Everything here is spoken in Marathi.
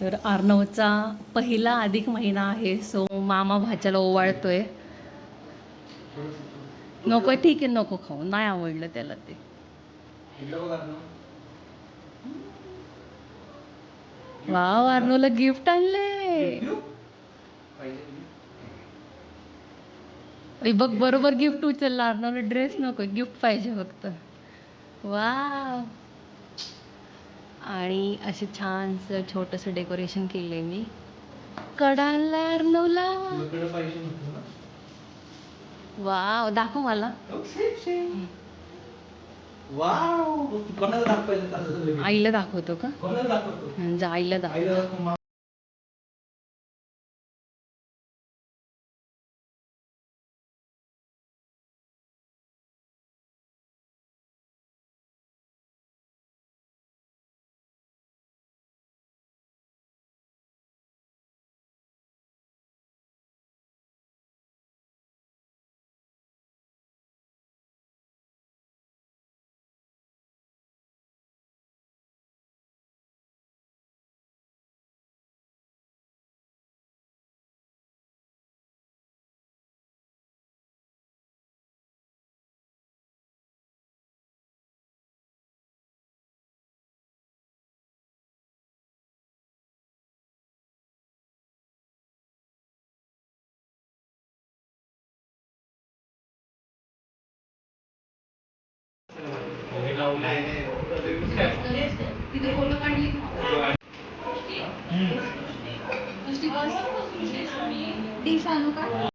तर अर्णवचा पहिला अधिक महिना आहे, सो मामा भाच्याला ओवाळतोय. नको ठीक आहे, नको खाऊ, नाही आवडलं त्याला ते. वाव, अर्णवला गिफ्ट आणले. बघ बरोबर गिफ्ट उचलला. अर्णवला ड्रेस नको, गिफ्ट पाहिजे फक्त. वाव. आणि असे छानसं छोटंसं डेकोरेशन केलंय मी. कडा आणलाय अर्णवला. वाव, दाखव मला. आईला दाखवतो का? जा आईला दाखव. तिथे फोटो काढली. डिश आणू का?